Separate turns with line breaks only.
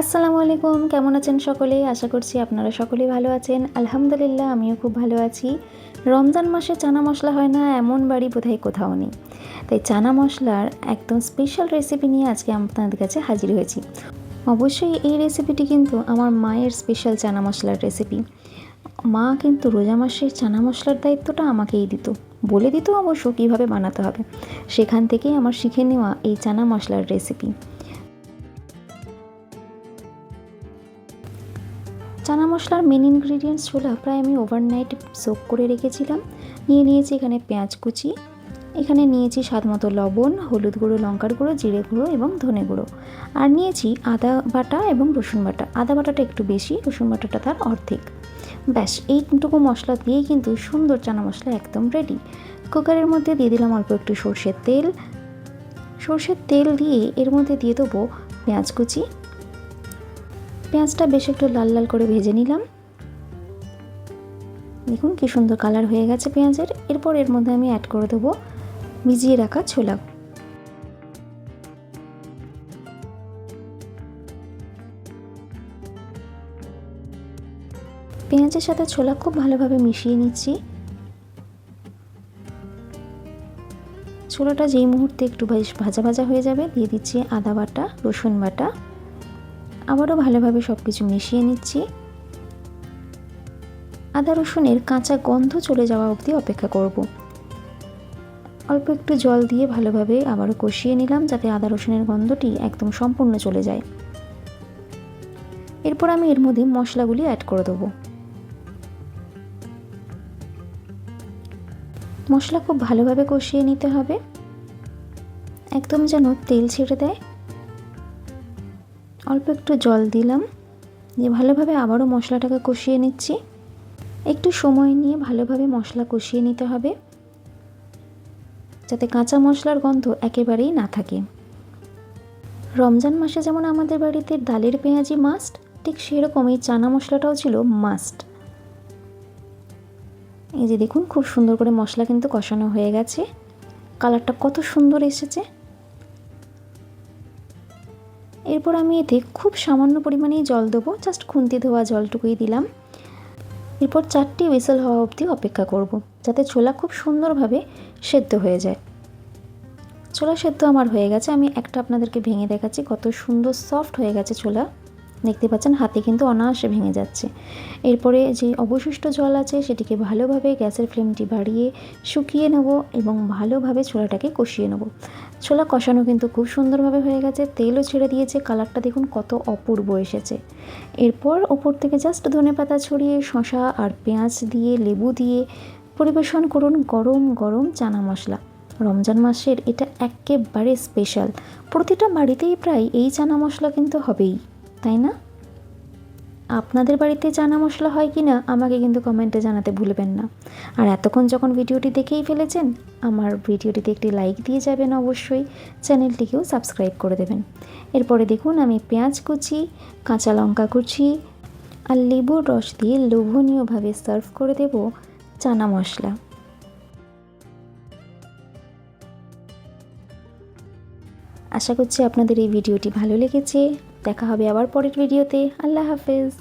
আসসালামু আলাইকুম, কেমন আছেন সকলে? আশা করছি আপনারা সকলেই ভালো আছেন। আলহামদুলিল্লাহ আমিও খুব ভালো আছি। রমজান মাসে চানা মশলা হয় না এমন বাড়ি বোধহয় কোথাও নেই। তাই চানা মশলার একদম স্পেশাল রেসিপি নিয়ে আজকে আপনাদের কাছে হাজির হয়েছি। অবশ্যই এই রেসিপিটি কিন্তু আমার মায়ের স্পেশাল চানা মশলার রেসিপি। মা কিন্তু রোজা মাসে চানা মশলার দায়িত্বটা আমাকেই দিত, বলে দিত অবশ্য কীভাবে বানাতে হবে। সেখান থেকেই আমার শিখে নেওয়া এই চানা মশলার রেসিপি। চানা মশলার মেন ইনগ্রিডিয়েন্টস ছোলা প্রায় আমি ওভারনাইট সোক করে রেখেছিলাম। নিয়েছি এখানে পেঁয়াজ কুচি, এখানে নিয়েছি স্বাদ মতো লবণ, হলুদ গুঁড়ো, লঙ্কার গুঁড়ো, জিরে গুঁড়ো এবং ধনে গুঁড়ো। আর নিয়েছি আদা বাটা এবং রসুন বাটা। আদা বাটাটা একটু বেশি, রসুন বাটাটা তার অর্ধেক। ব্যাস এইটুকু মশলা দিয়েই কিন্তু সুন্দর চানা মশলা একদম রেডি। কুকারের মধ্যে দিয়ে দিলাম অল্প একটু সর্ষের তেল দিয়ে এর মধ্যে দিয়ে দেবো পেঁয়াজ কুচি। পেঁয়াজটা বেশ একটু লাল লাল করে ভেজে নিলাম। দেখুন কি সুন্দর কালার হয়ে গেছে পেঁয়াজের। এরপর এর মধ্যে আমি অ্যাড করে দেবো ভিজিয়ে রাখা ছোলা। পেঁয়াজের সাথে ছোলা খুব ভালোভাবে মিশিয়ে নিচ্ছি। ছোলাটা যেই মুহূর্তে একটু ভাজা ভাজা হয়ে যাবে দিয়ে দিচ্ছি আদা বাটা, রসুন বাটা। আবারও ভালোভাবে সব কিছু মিশিয়ে নিচ্ছি। আদা রসুনের কাঁচা গন্ধ চলে যাওয়া অবধি অপেক্ষা করব। অল্প একটু জল দিয়ে ভালোভাবে আবারও কষিয়ে নিলাম যাতে আদা রসুনের গন্ধটি একদম সম্পূর্ণ চলে যায়। এরপর আমি এর মধ্যে মশলাগুলি অ্যাড করে দেবো। মশলা খুব ভালোভাবে কষিয়ে নিতে হবে, একদম যেন তেল ছেড়ে দেয়। অল্প একটু জল দিলাম, দিয়ে ভালোভাবে আবারও মশলাটাকে কষিয়ে নিচ্ছি। একটু সময় নিয়ে ভালোভাবে মশলা কষিয়ে নিতে হবে যাতে কাঁচা মশলার গন্ধ একেবারেই না থাকে। রমজান মাসে যেমন আমাদের বাড়িতে ডালের পেঁয়াজি মাস্ট, ঠিক সেরকম এই চানা মশলাটাও ছিল মাস্ট। এই যে দেখুন খুব সুন্দর করে মশলা কিন্তু কষানো হয়ে গেছে, কালারটা কত সুন্দর এসেছে। এরপর আমি এতে খুব সামান্য পরিমাণেই জল দেবো, জাস্ট খুন্তি ধোয়া জলটুকুই দিলাম। এরপর 4টি হুইসেল হওয়া অবধি অপেক্ষা করব যাতে ছোলা খুব সুন্দরভাবে সেদ্ধ হয়ে যায়। ছোলা সেদ্ধ আমার হয়ে গেছে, আমি একটা আপনাদেরকে ভেঙে দেখাচ্ছি কত সুন্দর সফট হয়ে গেছে ছোলা। দেখতে পাচ্ছেন হাতে কিন্তু অনায়াসে ভেঙে যাচ্ছে। এরপরে যে অবশিষ্ট জল আছে সেটিকে ভালোভাবে গ্যাসের ফ্লেমটি বাড়িয়ে শুকিয়ে নেব এবং ভালোভাবে ছোলাটাকে কষিয়ে নেব। ছোলা কষানো কিন্তু খুব সুন্দরভাবে হয়ে গেছে, তেলও ছেড়ে দিয়েছে, কালারটা দেখুন কত অপূর্ব এসেছে। এরপর ওপর থেকে জাস্ট ধনেপাতা ছড়িয়ে শসা আর পেঁয়াজ দিয়ে লেবু দিয়ে পরিবেশন করুন গরম গরম চানা মশলা। রমজান মাসের এটা একেবারে স্পেশাল। প্রতিটা বাড়িতেই প্রায় এই চানা মশলা কিন্তু হবেই, তাই না? আপনাদের বাড়িতে চানা মশলা হয় কি না আমাকে কিন্তু কমেন্টে জানাতে ভুলবেন না। আর এতক্ষণ যখন ভিডিওটি দেখেই ফেলেছেন, আমার ভিডিওটিতে একটি লাইক দিয়ে যাবেন, অবশ্যই চ্যানেলটিকেও সাবস্ক্রাইব করে দেবেন। এরপরে দেখুন আমি পেঁয়াজ কুচি, কাঁচা লঙ্কা কুচি আর লেবুর রস দিয়ে লোভনীয়ভাবে সার্ভ করে দেব চানা মশলা। আশা করছি আপনাদের এই ভিডিওটি ভালো লেগেছে। দেখা হবে আবার পরের ভিডিওতে। আল্লাহ হাফেজ।